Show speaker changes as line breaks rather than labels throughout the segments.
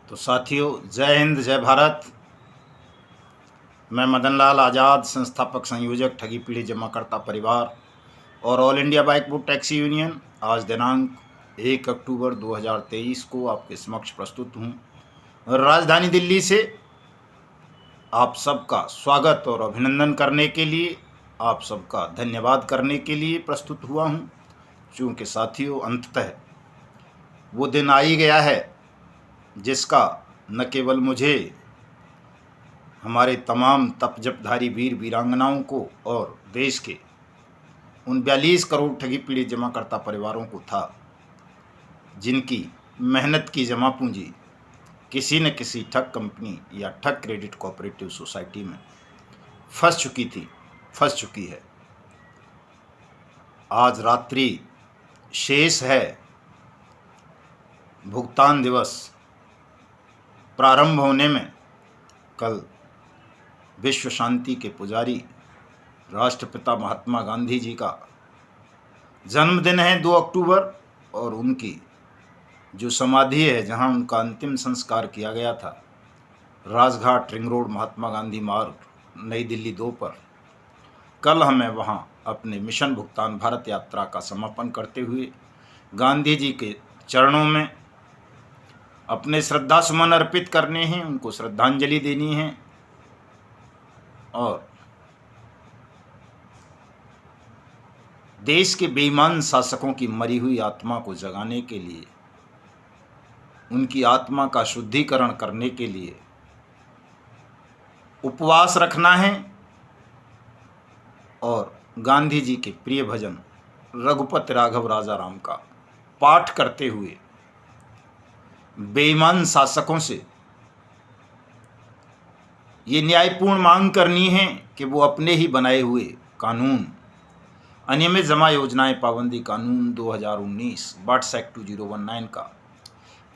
तो साथियों, जय हिंद जय भारत। मैं मदन लाल आज़ाद, संस्थापक संयोजक ठगी पीढ़ी जमाकर्ता परिवार और all India bike book taxi union, आज दिनांक 1 अक्टूबर 2023 को आपके समक्ष प्रस्तुत हूँ। राजधानी दिल्ली से आप सबका स्वागत और अभिनंदन करने के लिए, आप सबका धन्यवाद करने के लिए प्रस्तुत हुआ हूँ। चूँकि साथियों, अंततः वो दिन आ ही गया है जिसका न केवल मुझे, हमारे तमाम तप जपधारी वीर वीरांगनाओं को और देश के उन 42 करोड़ ठगी पीड़ित जमाकर्ता परिवारों को था जिनकी मेहनत की जमा पूंजी किसी न किसी ठग कंपनी या ठग क्रेडिट कोऑपरेटिव सोसाइटी में फंस चुकी है। आज रात्रि शेष है भुगतान दिवस प्रारंभ होने में। कल विश्व शांति के पुजारी राष्ट्रपिता महात्मा गांधी जी का जन्मदिन है 2 अक्टूबर, और उनकी जो समाधि है, जहां उनका अंतिम संस्कार किया गया था, राजघाट रिंग रोड महात्मा गांधी मार्ग, नई दिल्ली 2 पर, कल हमें वहां अपने मिशन भुगतान भारत यात्रा का समापन करते हुए गांधी जी के चरणों में अपने श्रद्धा सुमन अर्पित करने हैं, उनको श्रद्धांजलि देनी है और देश के बेईमान शासकों की मरी हुई आत्मा को जगाने के लिए, उनकी आत्मा का शुद्धिकरण करने के लिए उपवास रखना है और गांधी जी के प्रिय भजन रघुपति राघव राजा राम का पाठ करते हुए बेईमान शासकों से ये न्यायपूर्ण मांग करनी है कि वो अपने ही बनाए हुए कानून, अनियमित जमा योजनाएं पाबंदी कानून 2019 बट्स एक्ट 2019 का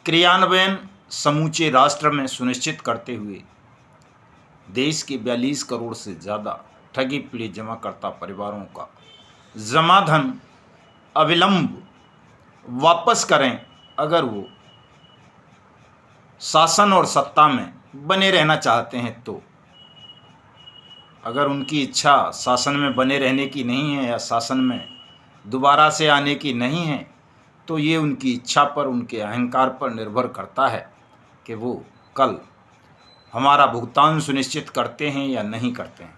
क्रियान्वयन समूचे राष्ट्र में सुनिश्चित करते हुए देश के 42 करोड़ से ज़्यादा ठगी पीड़ित जमाकर्ता परिवारों का जमा धन अविलंब वापस करें, अगर वो शासन और सत्ता में बने रहना चाहते हैं तो। अगर उनकी इच्छा शासन में बने रहने की नहीं है या शासन में दोबारा से आने की नहीं है, तो ये उनकी इच्छा पर, उनके अहंकार पर निर्भर करता है कि वो कल हमारा भुगतान सुनिश्चित करते हैं या नहीं करते हैं।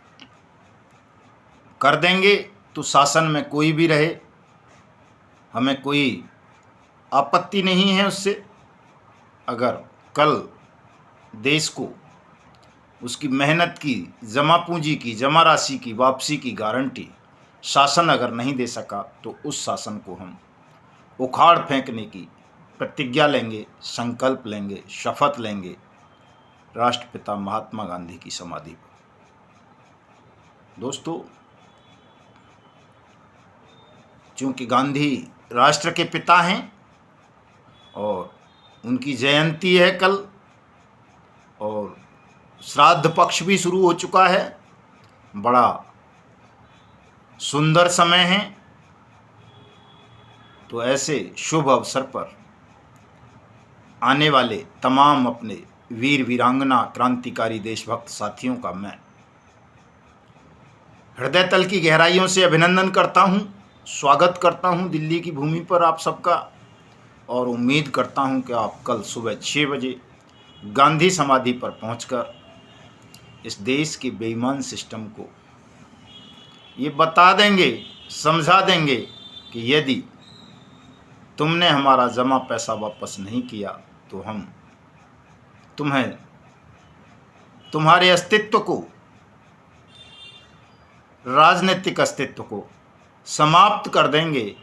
कर देंगे तो शासन में कोई भी रहे, हमें कोई आपत्ति नहीं है उससे। अगर कल देश को उसकी मेहनत की जमा पूंजी की, जमा राशि की वापसी की गारंटी शासन अगर नहीं दे सका, तो उस शासन को हम उखाड़ फेंकने की प्रतिज्ञा लेंगे, संकल्प लेंगे, शपथ लेंगे राष्ट्रपिता महात्मा गांधी की समाधि पर। दोस्तों, चूंकि गांधी राष्ट्र के पिता हैं और उनकी जयंती है कल, और श्राद्ध पक्ष भी शुरू हो चुका है, बड़ा सुंदर समय है, तो ऐसे शुभ अवसर पर आने वाले तमाम अपने वीर वीरांगना क्रांतिकारी देशभक्त साथियों का मैं हृदय तल की गहराइयों से अभिनंदन करता हूं, स्वागत करता हूं दिल्ली की भूमि पर आप सबका, और उम्मीद करता हूं कि आप कल सुबह 6 बजे गांधी समाधि पर पहुंचकर इस देश के बेईमान सिस्टम को ये बता देंगे, समझा देंगे कि यदि तुमने हमारा जमा पैसा वापस नहीं किया तो हम तुम्हें, तुम्हारे अस्तित्व को, राजनीतिक अस्तित्व को समाप्त कर देंगे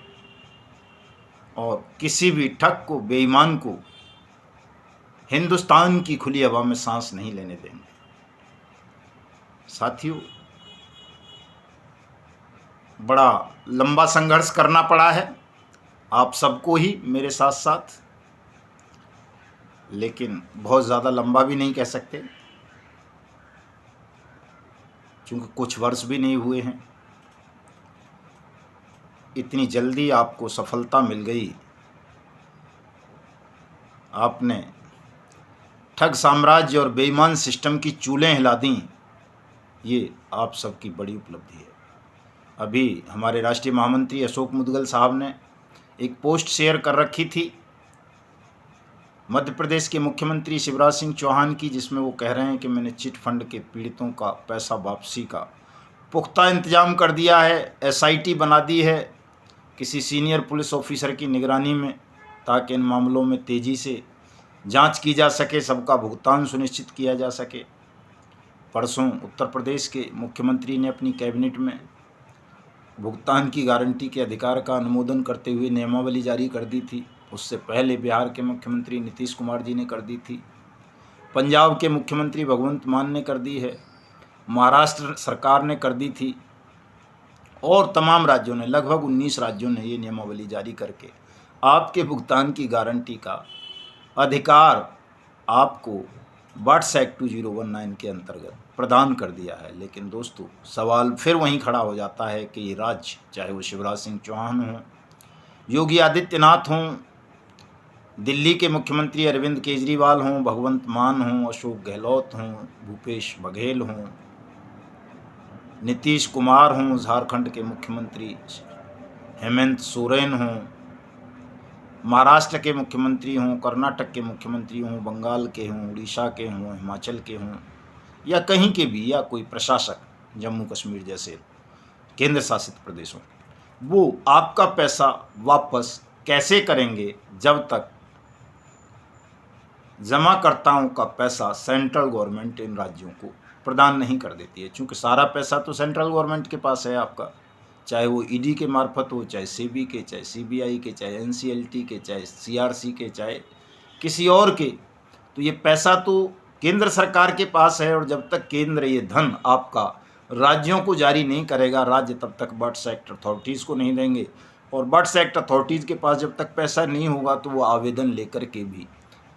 और किसी भी ठग को, बेईमान को हिंदुस्तान की खुली हवा में सांस नहीं लेने देंगे। साथियों, बड़ा लंबा संघर्ष करना पड़ा है आप सबको ही, मेरे साथ साथ, लेकिन बहुत ज़्यादा लंबा भी नहीं कह सकते क्योंकि कुछ वर्ष भी नहीं हुए हैं। इतनी जल्दी आपको सफलता मिल गई, आपने ठग साम्राज्य और बेईमान सिस्टम की चूलें हिला दी, ये आप सबकी बड़ी उपलब्धि है। अभी हमारे राष्ट्रीय महामंत्री अशोक मुदगल साहब ने एक पोस्ट शेयर कर रखी थी मध्य प्रदेश के मुख्यमंत्री शिवराज सिंह चौहान की, जिसमें वो कह रहे हैं कि मैंने चिट फंड के पीड़ितों का पैसा वापसी का पुख्ता इंतजाम कर दिया है, एसआईटी बना दी है किसी सीनियर पुलिस ऑफिसर की निगरानी में, ताकि इन मामलों में तेज़ी से जांच की जा सके, सबका भुगतान सुनिश्चित किया जा सके। परसों उत्तर प्रदेश के मुख्यमंत्री ने अपनी कैबिनेट में भुगतान की गारंटी के अधिकार का अनुमोदन करते हुए नियमावली जारी कर दी थी। उससे पहले बिहार के मुख्यमंत्री नीतीश कुमार जी ने कर दी थी, पंजाब के मुख्यमंत्री भगवंत मान ने कर दी है, महाराष्ट्र सरकार ने कर दी थी, और तमाम राज्यों ने, लगभग 19 राज्यों ने ये नियमावली जारी करके आपके भुगतान की गारंटी का अधिकार आपको वाट्स एक्ट 2019 के अंतर्गत प्रदान कर दिया है। लेकिन दोस्तों, सवाल फिर वहीं खड़ा हो जाता है कि ये राज्य, चाहे वो शिवराज सिंह चौहान हों, योगी आदित्यनाथ हों, दिल्ली के मुख्यमंत्री अरविंद केजरीवाल हों, भगवंत मान हों, अशोक गहलोत हों, भूपेश बघेल हों, नीतीश कुमार हों, झारखंड के मुख्यमंत्री हेमंत सोरेन हों, महाराष्ट्र के मुख्यमंत्री हों, कर्नाटक के मुख्यमंत्री हों, बंगाल के हों, उड़ीसा के हों, हिमाचल के हों, या कहीं के भी, या कोई प्रशासक जम्मू कश्मीर जैसे केंद्र शासित प्रदेशों, वो आपका पैसा वापस कैसे करेंगे जब तक जमाकर्ताओं का पैसा सेंट्रल गवर्नमेंट इन राज्यों को प्रदान नहीं कर देती है। चूँकि सारा पैसा तो सेंट्रल गवर्नमेंट के पास है आपका, चाहे वो ईडी के मार्फत हो, चाहे सेबी के, चाहे सीबीआई के, चाहे एनसीएलटी के, चाहे सीआरसी के, चाहे किसी और के, तो ये पैसा तो केंद्र सरकार के पास है। और जब तक केंद्र ये धन आपका राज्यों को जारी नहीं करेगा, राज्य तब तक बर्ड्स एक्ट अथॉरिटीज़ को नहीं देंगे, और बर्ड्स एक्ट अथॉरिटीज़ के पास जब तक पैसा नहीं होगा तो वो आवेदन लेकर के भी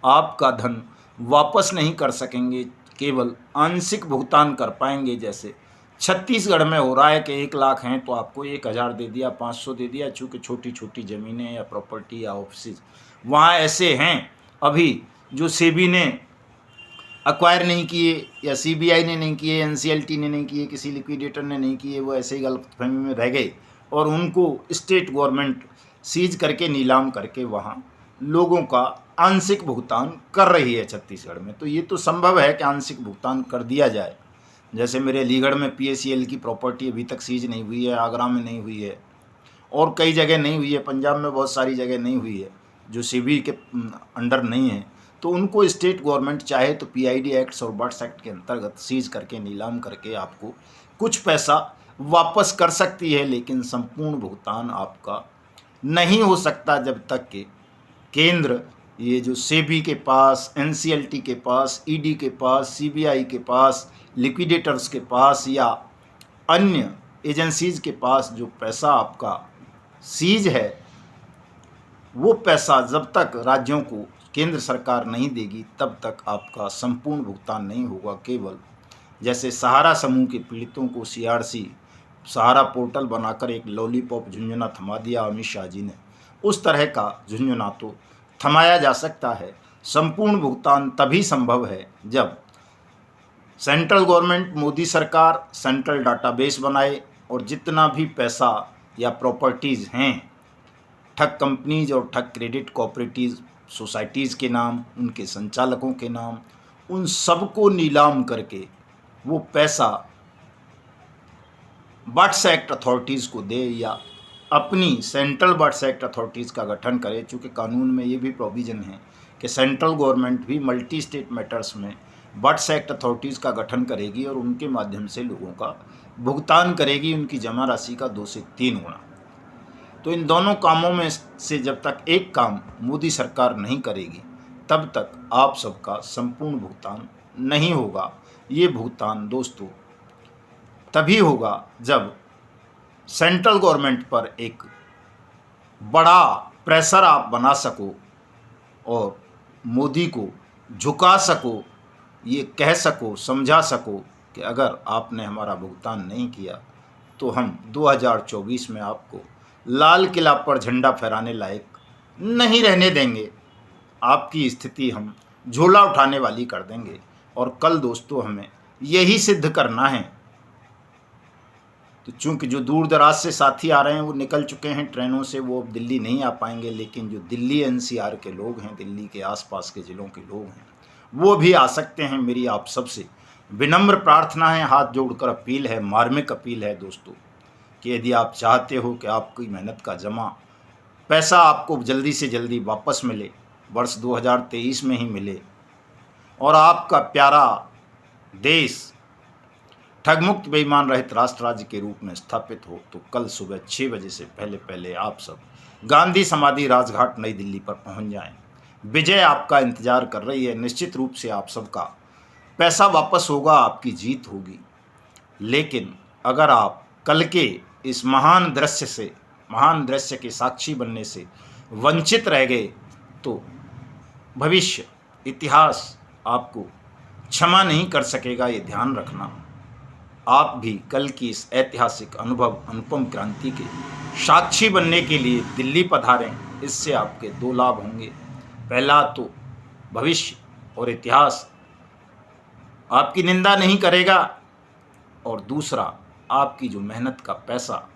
आपका धन वापस नहीं कर सकेंगे, केवल आंशिक भुगतान कर पाएंगे। जैसे छत्तीसगढ़ में हो रहा है कि 1 लाख हैं तो आपको 1000 दे दिया, 500 दे दिया, चूँकि छोटी छोटी ज़मीनें या प्रॉपर्टी या ऑफिस वहाँ ऐसे हैं अभी जो सेबी ने एक्वायर नहीं किए, या सीबीआई ने नहीं किए, एनसीएलटी ने नहीं किए, किसी लिक्विडेटर ने नहीं किए, वो ऐसे ही गलतफहमी में रह गए और उनको स्टेट गवर्नमेंट सीज करके नीलाम करके वहाँ लोगों का आंशिक भुगतान कर रही है छत्तीसगढ़ में। तो ये तो संभव है कि आंशिक भुगतान कर दिया जाए। जैसे मेरे अलीगढ़ में पीएसीएल की प्रॉपर्टी अभी तक सीज नहीं हुई है, आगरा में नहीं हुई है, और कई जगह नहीं हुई है, पंजाब में बहुत सारी जगह नहीं हुई है जो सेबी के अंडर नहीं है। तो उनको स्टेट गवर्नमेंट चाहे तो पीआईडी एक्ट्स और बर्ड्स एक्ट के अंतर्गत सीज करके नीलाम करके आपको कुछ पैसा वापस कर सकती है, लेकिन संपूर्ण भुगतान आपका नहीं हो सकता जब तक कि केंद्र ये जो सेबी के पास, एनसीएलटी के पास, ईडी के पास, सीबीआई के पास, लिक्विडेटर्स के पास या अन्य एजेंसीज़ के पास जो पैसा आपका सीज है, वो पैसा जब तक राज्यों को केंद्र सरकार नहीं देगी तब तक आपका संपूर्ण भुगतान नहीं होगा। केवल जैसे सहारा समूह के पीड़ितों को सीआरसी सहारा पोर्टल बनाकर एक लॉलीपॉप झुंझुना थमा दिया अमित शाह जी ने, उस तरह का झुंझुना तो थमाया जा सकता है। संपूर्ण भुगतान तभी संभव है जब सेंट्रल गवर्नमेंट, मोदी सरकार सेंट्रल डाटाबेस बनाए और जितना भी पैसा या प्रॉपर्टीज़ हैं ठग कंपनीज और ठग क्रेडिट कोऑपरेटिव सोसाइटीज़ के नाम, उनके संचालकों के नाम, उन सबको नीलाम करके वो पैसा बर्ड्स एक्ट अथॉरिटीज़ को दे या अपनी सेंट्रल बर्ड्स एक्ट अथॉरिटीज़ का गठन करे। चूँकि कानून में ये भी प्रोविज़न है कि सेंट्रल गवर्नमेंट भी मल्टी स्टेट मैटर्स में बर्ड्स एक्ट अथॉरिटीज़ का गठन करेगी और उनके माध्यम से लोगों का भुगतान करेगी, उनकी जमा राशि का 2 से 3 गुना। तो इन दोनों कामों में से जब तक एक काम मोदी सरकार नहीं करेगी तब तक आप सबका संपूर्ण भुगतान नहीं होगा। ये भुगतान दोस्तों तभी होगा जब सेंट्रल गवर्नमेंट पर एक बड़ा प्रेशर आप बना सको और मोदी को झुका सको, ये कह सको, समझा सको कि अगर आपने हमारा भुगतान नहीं किया तो हम 2024 में आपको लाल किला पर झंडा फहराने लायक नहीं रहने देंगे। आपकी स्थिति हम झोला उठाने वाली कर देंगे। और कल दोस्तों हमें यही सिद्ध करना है। तो चूंकि जो दूर दराज से साथी आ रहे हैं वो निकल चुके हैं ट्रेनों से, वो अब दिल्ली नहीं आ पाएंगे, लेकिन जो दिल्ली एनसीआर के लोग हैं, दिल्ली के आसपास के ज़िलों के लोग हैं, वो भी आ सकते हैं। मेरी आप सबसे विनम्र प्रार्थना है, हाथ जोड़कर अपील है, मार्मिक अपील है दोस्तों, कि यदि आप चाहते हो कि आपकी मेहनत का जमा पैसा आपको जल्दी से जल्दी वापस मिले, वर्ष 2023 में ही मिले, और आपका प्यारा देश ठगमुक्त बेईमान रहित राष्ट्र राज्य के रूप में स्थापित हो, तो कल सुबह 6 बजे से पहले पहले आप सब गांधी समाधि राजघाट नई दिल्ली पर पहुंच जाएं। विजय आपका इंतजार कर रही है। निश्चित रूप से आप सबका पैसा वापस होगा, आपकी जीत होगी। लेकिन अगर आप कल के इस महान दृश्य के साक्षी बनने से वंचित रह गए, तो भविष्य इतिहास आपको क्षमा नहीं कर सकेगा। ये ध्यान रखना। आप भी कल की इस ऐतिहासिक अनुपम क्रांति के साक्षी बनने के लिए दिल्ली पधारें। इससे आपके 2 लाभ होंगे। पहला तो भविष्य और इतिहास आपकी निंदा नहीं करेगा, और दूसरा आपकी जो मेहनत का पैसा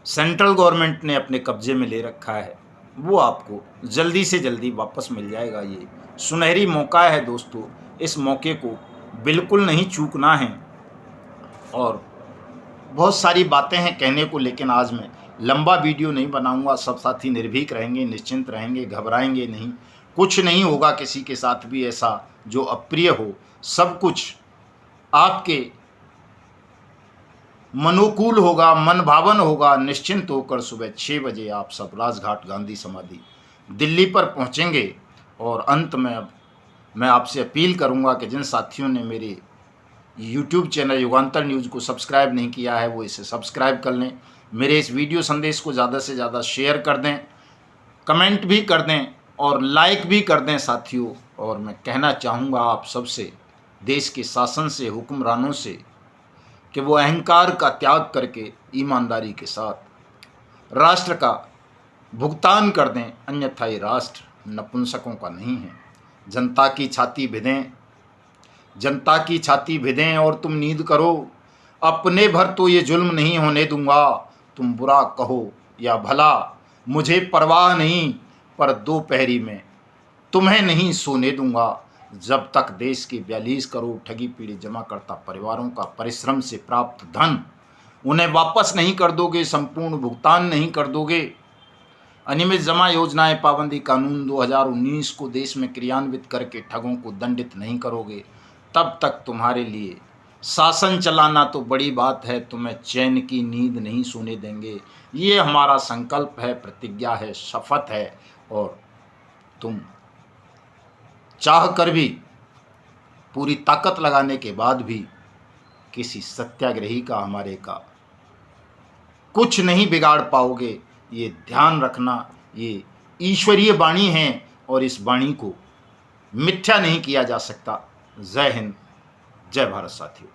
सेंट्रल गवर्नमेंट ने अपने कब्जे में ले रखा है, वो आपको जल्दी से जल्दी वापस मिल जाएगा। ये सुनहरी मौका है दोस्तों, इस मौके को बिल्कुल नहीं चूकना है। और बहुत सारी बातें हैं कहने को, लेकिन आज मैं लंबा वीडियो नहीं बनाऊंगा। सब साथी निर्भीक रहेंगे, निश्चिंत रहेंगे, घबराएंगे नहीं। कुछ नहीं होगा किसी के साथ भी ऐसा जो अप्रिय हो। सब कुछ आपके मनोकूल होगा, मन भावन होगा। निश्चिंत होकर सुबह 6 बजे आप सब राजघाट गांधी समाधि दिल्ली पर पहुंचेंगे। और अंत में अब मैं आपसे अपील करूंगा कि जिन साथियों ने मेरे YouTube चैनल युगांतर न्यूज़ को सब्सक्राइब नहीं किया है, वो इसे सब्सक्राइब कर लें। मेरे इस वीडियो संदेश को ज़्यादा से ज़्यादा शेयर कर दें, कमेंट भी कर दें और लाइक भी कर दें साथियों। और मैं कहना चाहूँगा आप सबसे, देश के शासन से, हुक्मरानों से, कि वो अहंकार का त्याग करके ईमानदारी के साथ राष्ट्र का भुगतान कर दें। अन्यथा ये राष्ट्र नपुंसकों का नहीं है। जनता की छाती भिदें और तुम नींद करो। अपने भर तो ये जुल्म नहीं होने दूंगा। तुम बुरा कहो या भला मुझे परवाह नहीं, पर दोपहरी में तुम्हें नहीं सोने दूंगा। जब तक देश के 42 करोड़ ठगी पीड़ित जमाकर्ता परिवारों का परिश्रम से प्राप्त धन उन्हें वापस नहीं कर दोगे, संपूर्ण भुगतान नहीं कर दोगे, अनियमित जमा योजनाएं पाबंदी कानून 2019 को देश में क्रियान्वित करके ठगों को दंडित नहीं करोगे, तब तक तुम्हारे लिए शासन चलाना तो बड़ी बात है, तुम्हें चैन की नींद नहीं सोने देंगे। ये हमारा संकल्प है, प्रतिज्ञा है, शपथ है। और तुम चाह कर भी, पूरी ताकत लगाने के बाद भी किसी सत्याग्रही का, हमारे का कुछ नहीं बिगाड़ पाओगे। ये ध्यान रखना। ये ईश्वरीय वाणी है और इस वाणी को मिथ्या नहीं किया जा सकता। जय हिंद, जय भारत साथियों।